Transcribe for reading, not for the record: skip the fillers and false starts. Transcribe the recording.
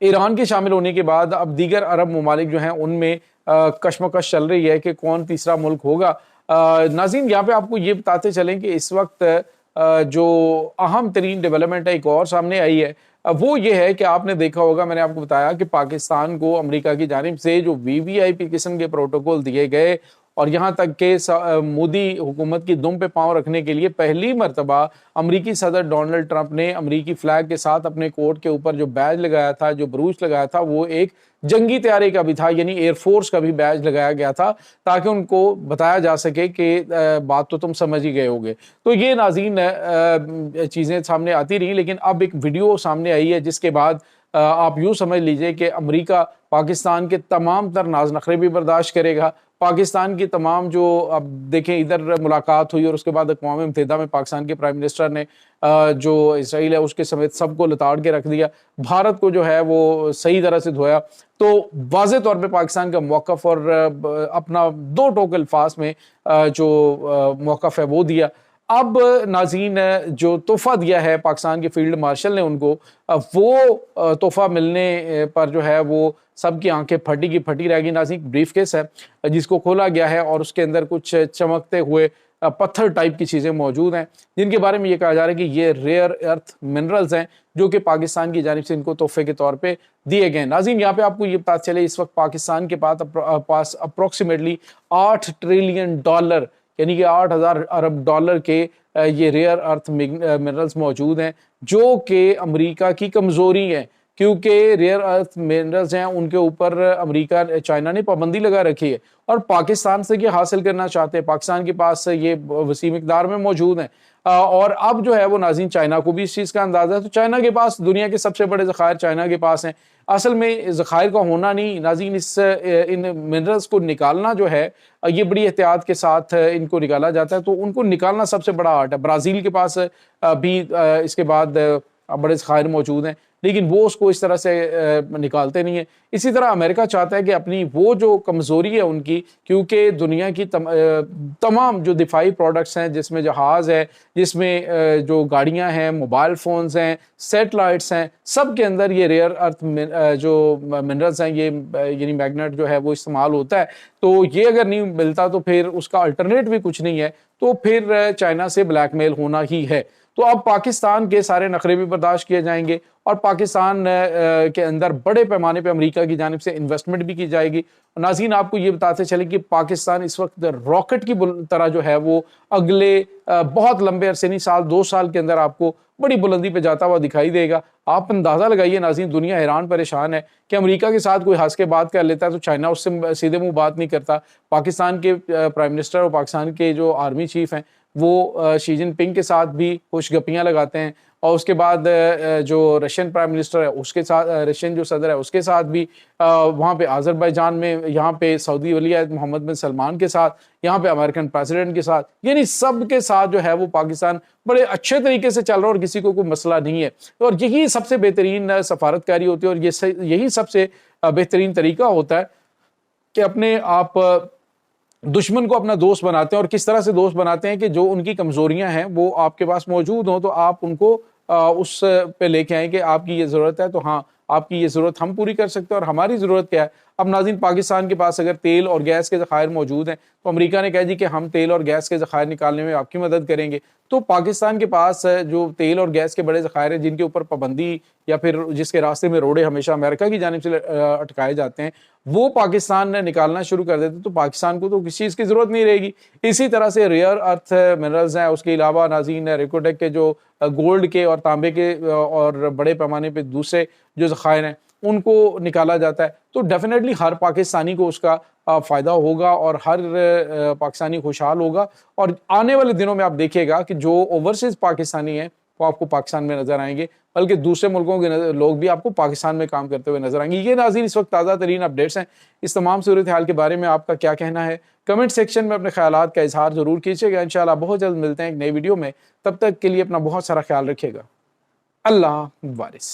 ایران کے شامل ہونے کے بعد اب دیگر عرب ممالک جو ہیں ان میں کشمکش چل رہی ہے کہ کون تیسرا ملک ہوگا۔ ناظرین یہاں پہ آپ کو یہ بتاتے چلیں کہ اس وقت جو اہم ترین ڈیولپمنٹ ہے ایک اور سامنے آئی ہے، وہ یہ ہے کہ آپ نے دیکھا ہوگا، میں نے آپ کو بتایا کہ پاکستان کو امریکہ کی جانب سے جو VVIP قسم کے پروٹوکول دیے گئے، اور یہاں تک کہ مودی حکومت کی دم پہ پاؤں رکھنے کے لیے پہلی مرتبہ امریکی صدر ڈونلڈ ٹرمپ نے امریکی فلیگ کے ساتھ اپنے کوٹ کے اوپر جو بیج لگایا تھا، جو بروچ لگایا تھا، وہ ایک جنگی طیارے کا بھی تھا، یعنی ایئر فورس کا بھی بیج لگایا گیا تھا، تاکہ ان کو بتایا جا سکے کہ بات تو تم سمجھ ہی گئے ہوگے۔ تو یہ ناظرین چیزیں سامنے آتی رہی، لیکن اب ایک ویڈیو سامنے آئی ہے جس کے بعد آپ یوں سمجھ لیجئے کہ امریکہ پاکستان کے تمام تر ناز نخرے بھی برداشت کرے گا۔ پاکستان کی تمام جو اب دیکھیں ادھر ملاقات ہوئی اور اس کے بعد اقوام متحدہ میں پاکستان کے پرائم منسٹر نے جو اسرائیل ہے اس کے سمیت سب کو لتاڑ کے رکھ دیا، بھارت کو جو ہے وہ صحیح طرح سے دھویا۔ تو واضح طور پہ پاکستان کا موقف اور اپنا دو ٹوک الفاظ میں جو موقف ہے وہ دیا۔ اب ناظرین جو تحفہ دیا ہے پاکستان کے فیلڈ مارشل نے ان کو، وہ تحفہ ملنے پر جو ہے وہ سب کی آنکھیں پھٹی کی پھٹی رہ گئی۔ ناظرین بریف کیس ہے جس کو کھولا گیا ہے اور اس کے اندر کچھ چمکتے ہوئے پتھر ٹائپ کی چیزیں موجود ہیں، جن کے بارے میں یہ کہا جا رہا ہے کہ یہ ریئر ارتھ منرلز ہیں جو کہ پاکستان کی جانب سے ان کو تحفے کے طور پہ دیے گئے۔ ناظرین یہاں پہ آپ کو یہ پتہ چلے اس وقت پاکستان کے پاس اپروکسیمیٹلی $8 ٹریلین، یعنی کہ 8,000 ارب ڈالر کے یہ ریئر ارتھ منرلز موجود ہیں، جو کہ امریکہ کی کمزوری ہے، کیونکہ ریئر ارتھ منرلز ہیں ان کے اوپر امریکہ چائنا نے پابندی لگا رکھی ہے، اور پاکستان سے یہ حاصل کرنا چاہتے ہیں۔ پاکستان کے پاس یہ وسیع مقدار میں موجود ہیں، اور اب جو ہے وہ ناظرین چائنا کو بھی اس چیز کا اندازہ ہے، تو چائنا کے پاس دنیا کے سب سے بڑے ذخائر چائنا کے پاس ہیں۔ اصل میں ذخائر کا ہونا نہیں ناظرین، ان منرلز کو نکالنا جو ہے یہ بڑی احتیاط کے ساتھ ان کو نکالا جاتا ہے، تو ان کو نکالنا سب سے بڑا آرٹ ہے۔ برازیل کے پاس بھی اس کے بعد بڑے ذخائر موجود ہیں، لیکن وہ اس کو اس طرح سے نکالتے نہیں ہیں۔ اسی طرح امریکہ چاہتا ہے کہ اپنی وہ جو کمزوری ہے ان کی، کیونکہ دنیا کی تمام جو دفاعی پروڈکٹس ہیں، جس میں جہاز ہے، جس میں جو گاڑیاں ہیں، موبائل فونز ہیں، سیٹلائٹس ہیں، سب کے اندر یہ ریئر ارتھ جو منرلز ہیں، یہ یعنی میگنیٹ جو ہے وہ استعمال ہوتا ہے۔ تو یہ اگر نہیں ملتا تو پھر اس کا الٹرنیٹ بھی کچھ نہیں ہے، تو پھر چائنا سے بلیک میل ہونا ہی ہے۔ تو اب پاکستان کے سارے نخرے بھی برداشت کیے جائیں گے، اور پاکستان کے اندر بڑے پیمانے پہ امریکہ کی جانب سے انویسٹمنٹ بھی کی جائے گی۔ ناظرین آپ کو یہ بتاتے چلیں کہ پاکستان اس وقت راکٹ کی طرح جو ہے وہ اگلے بہت لمبے عرصے نہیں، سال 2 سال کے اندر آپ کو بڑی بلندی پہ جاتا ہوا دکھائی دے گا۔ آپ اندازہ لگائیے ناظرین، دنیا حیران پریشان ہے کہ امریکہ کے ساتھ کوئی ہنس کے بات کر لیتا ہے تو چائنا اس سے سیدھے منہ بات نہیں کرتا۔ پاکستان کے پرائم منسٹر اور پاکستان کے جو آرمی چیف ہیں وہ شی جن پنگ کے ساتھ بھی خوش گپیاں لگاتے ہیں، اور اس کے بعد جو رشین پرائم منسٹر ہے اس کے ساتھ، رشین جو صدر ہے اس کے ساتھ بھی، وہاں پہ آذربائیجان میں، یہاں پہ سعودی ولی عہد محمد بن سلمان کے ساتھ، یہاں پہ امریکن پریزیڈنٹ کے ساتھ، یعنی سب کے ساتھ جو ہے وہ پاکستان بڑے اچھے طریقے سے چل رہا ہے اور کسی کو کوئی مسئلہ نہیں ہے۔ اور یہی سب سے بہترین سفارتکاری ہوتی ہے، اور یہی سب سے بہترین طریقہ ہوتا ہے کہ اپنے آپ دشمن کو اپنا دوست بناتے ہیں، اور کس طرح سے دوست بناتے ہیں کہ جو ان کی کمزوریاں ہیں وہ آپ کے پاس موجود ہوں، تو آپ ان کو اس پہ لے کے آئیں کہ آپ کی یہ ضرورت ہے، تو ہاں آپ کی یہ ضرورت ہم پوری کر سکتے ہیں، اور ہماری ضرورت کیا ہے۔ اب ناظرین پاکستان کے پاس اگر تیل اور گیس کے ذخائر موجود ہیں تو امریکہ نے کہا جی کہ ہم تیل اور گیس کے ذخائر نکالنے میں آپ کی مدد کریں گے۔ تو پاکستان کے پاس جو تیل اور گیس کے بڑے ذخائر ہیں جن کے اوپر پابندی یا پھر جس کے راستے میں روڑے ہمیشہ امریکہ کی جانب سے اٹکائے جاتے ہیں، وہ پاکستان نے نکالنا شروع کر دیتے تو پاکستان کو تو کسی چیز کی ضرورت نہیں رہے گی۔ اسی طرح سے ریئر ارتھ منرلز ہیں، اس کے علاوہ ناظرین ریکوٹیک کے جو گولڈ کے اور تانبے کے اور بڑے پیمانے پہ دوسرے جو ذخائر ہیں ان کو نکالا جاتا ہے، تو ڈیفینیٹلی ہر پاکستانی کو اس کا فائدہ ہوگا اور ہر پاکستانی خوشحال ہوگا۔ اور آنے والے دنوں میں آپ دیکھیے گا کہ جو اوورسیز پاکستانی ہیں وہ آپ کو پاکستان میں نظر آئیں گے، بلکہ دوسرے ملکوں کے لوگ بھی آپ کو پاکستان میں کام کرتے ہوئے نظر آئیں گے۔ یہ ناظرین اس وقت تازہ ترین اپڈیٹس ہیں۔ اس تمام صورتحال کے بارے میں آپ کا کیا کہنا ہے؟ کمنٹ سیکشن میں اپنے خیالات کا اظہار ضرور کیجیے گا۔ انشاءاللہ بہت جلد ملتے ہیں ایک نئی ویڈیو میں، تب تک کے لیے اپنا بہت سارا خیال رکھیے گا۔ اللہ وارث۔